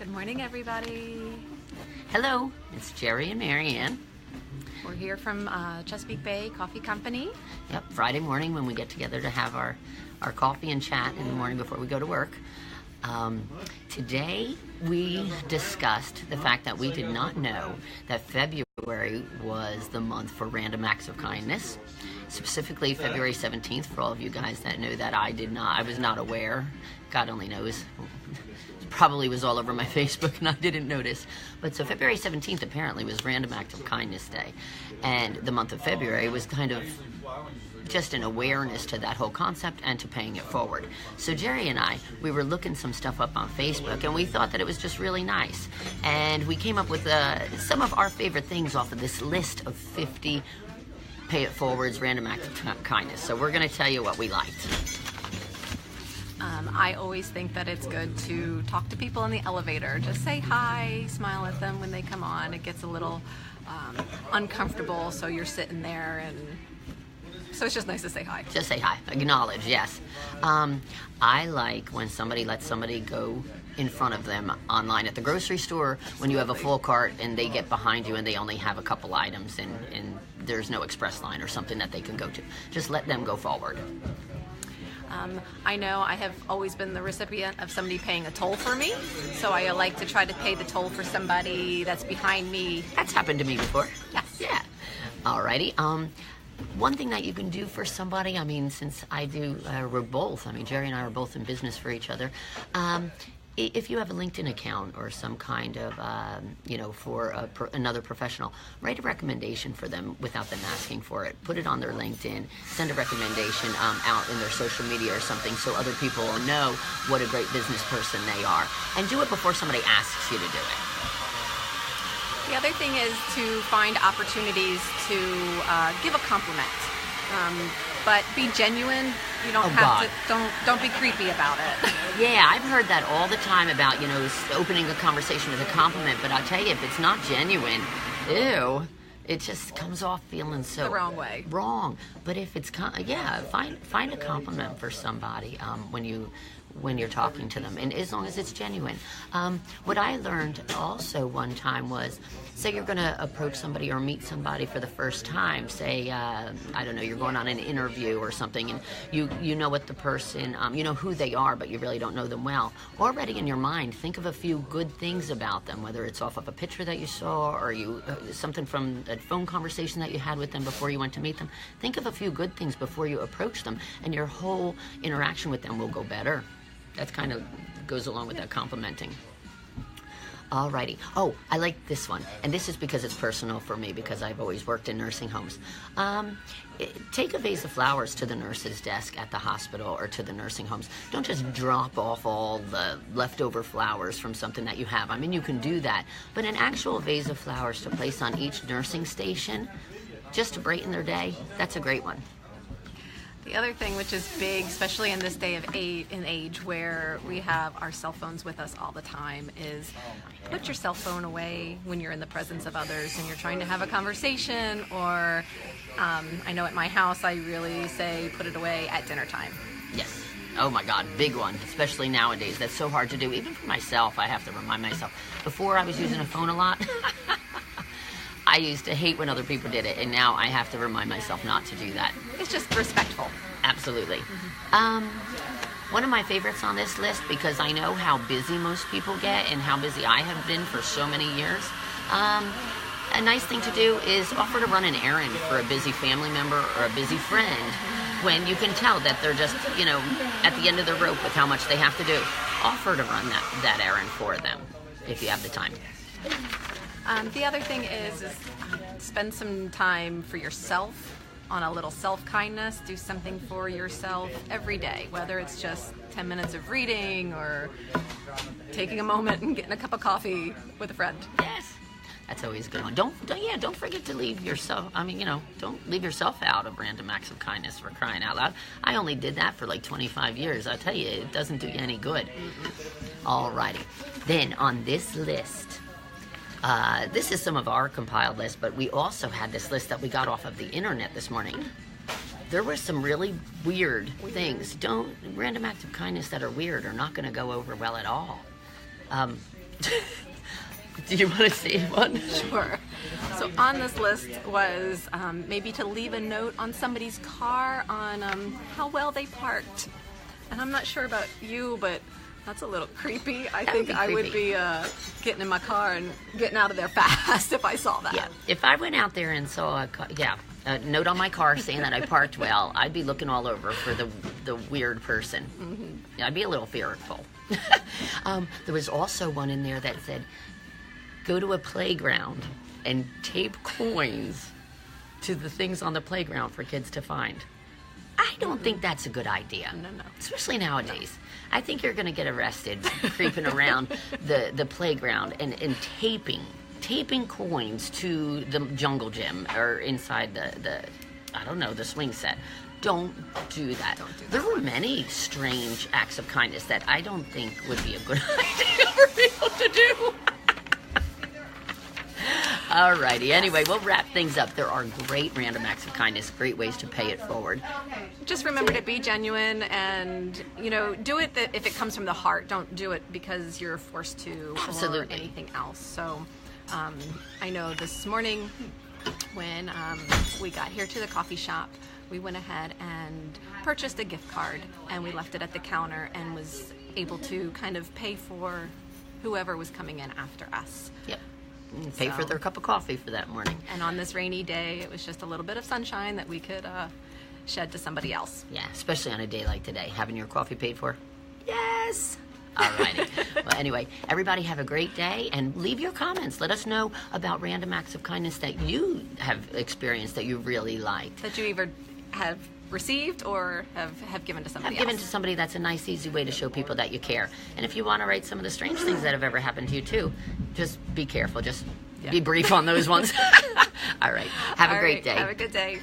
Good morning, everybody. Hello, it's Jerry and Marianne. We're here from Chesapeake Bay Coffee Company. Yep, Friday morning when we get together to have our coffee and chat in the morning before we go to work. Today we discussed the fact that we did not know that February was the month for Random Acts of Kindness. Specifically February 17th, for all of you guys that know that I was not aware. God only knows. Probably was all over my Facebook and I didn't notice. But so February 17th apparently was Random Act of Kindness Day. And the month of February was kind of just an awareness to that whole concept and to paying it forward. So Jerry and I, we were looking some stuff up on Facebook and we thought that it was just really nice. And we came up with some of our favorite things off of this list of 50 pay it forwards, random acts of kindness. So we're going to tell you what we liked. I always think that it's good to talk to people in the elevator. Just say hi, smile at them when they come on. It gets a little uncomfortable, so you're sitting there, and so it's just nice to say hi. Just say hi. Acknowledge, yes. I like when somebody lets somebody go in front of them online at the grocery store when you have a full cart and they get behind you and they only have a couple items and there's no express line or something that they can go to. Just let them go forward. I know I have always been the recipient of somebody paying a toll for me, so I like to try to pay the toll for somebody that's behind me. That's happened to me before. Yes. Yeah. Alrighty. One thing that you can do for somebody, I mean, since we're both, Jerry and I are both in business for each other. If you have a LinkedIn account or some kind of, for another professional, write a recommendation for them without them asking for it. Put it on their LinkedIn. Send a recommendation out in their social media or something so other people will know what a great business person they are. And do it before somebody asks you to do it. The other thing is to find opportunities to give a compliment. But be genuine. You don't don't be creepy about it. Yeah, I've heard that all the time about, opening a conversation with a compliment, but I'll tell you, if it's not genuine, ew, it just comes off feeling so the wrong way. Wrong. But if it's find a compliment for somebody when you're talking to them, and as long as it's genuine. What I learned also one time was, say you're going to approach somebody or meet somebody for the first time. Say, I don't know, you're going on an interview or something, and you know what the person, you know who they are, but you really don't know them well. Already in your mind, think of a few good things about them, whether it's off of a picture that you saw or something from a phone conversation that you had with them before you went to meet them. Think of a few good things before you approach them, and your whole interaction with them will go better. That kind of goes along with that complimenting. Alrighty. Oh, I like this one. And this is because it's personal for me because I've always worked in nursing homes. Take a vase of flowers to the nurse's desk at the hospital or to the nursing homes. Don't just drop off all the leftover flowers from something that you have. You can do that. But an actual vase of flowers to place on each nursing station just to brighten their day, that's a great one. The other thing, which is big, especially in this day of age where we have our cell phones with us all the time, is put your cell phone away when you're in the presence of others and you're trying to have a conversation, or I know at my house I really say put it away at dinner time. Yes. Oh my God, big one, especially nowadays. That's so hard to do. Even for myself, I have to remind myself. Before I was using a phone a lot. I used to hate when other people did it, and now I have to remind myself not to do that. It's just respectful. Absolutely. One of my favorites on this list, because I know how busy most people get and how busy I have been for so many years, a nice thing to do is offer to run an errand for a busy family member or a busy friend when you can tell that they're just, at the end of the rope with how much they have to do. Offer to run that errand for them if you have the time. The other thing is spend some time for yourself on a little self-kindness. Do something for yourself every day, whether it's just 10 minutes of reading or taking a moment and getting a cup of coffee with a friend. Yes. That's always a good one. Don't forget to leave yourself, don't leave yourself out of random acts of kindness, for crying out loud. I only did that for like 25 years. I'll tell you, it doesn't do you any good. Alrighty. Then on this list, this is some of our compiled list, but we also had this list that we got off of the internet this morning. There were some really weird things. Random acts of kindness that are weird are not going to go over well at all. Do you want to see one? Sure. So on this list was maybe to leave a note on somebody's car on how well they parked. And I'm not sure about you, but that's a little creepy. I That would think be I would creepy. be getting in my car and getting out of there fast if I saw that. Yeah. If I went out there and saw a note on my car saying that I parked well, I'd be looking all over for the weird person. Mm-hmm. I'd be a little fearful. There was also one in there that said, go to a playground and tape coins to the things on the playground for kids to find. I don't think that's a good idea. No. Especially nowadays. I think you're going to get arrested creeping around the playground and taping coins to the jungle gym or inside the I don't know, the swing set. Don't do that. There were many strange acts of kindness that I don't think would be a good idea for people to do. Alrighty. Anyway, we'll wrap things up. There are great random acts of kindness, great ways to pay it forward. Just remember to be genuine and, do it if it comes from the heart. Don't do it because you're forced to Absolutely. or anything else. So I know this morning when we got here to the coffee shop, we went ahead and purchased a gift card and we left it at the counter and was able to kind of pay for whoever was coming in after us. Yep. Pay for their cup of coffee for that morning. And on this rainy day, it was just a little bit of sunshine that we could shed to somebody else. Yeah, especially on a day like today. Having your coffee paid for? Yes! Alrighty. Well, anyway, everybody have a great day and leave your comments. Let us know about random acts of kindness that you have experienced that you really liked. That you either have received or have given to somebody Have else. given to somebody. That's a nice, easy way to show people that you care. And if you want to write some of the strange things that have ever happened to you too, just be careful. Just be brief on those ones. All right. Have a great day. Have a good day.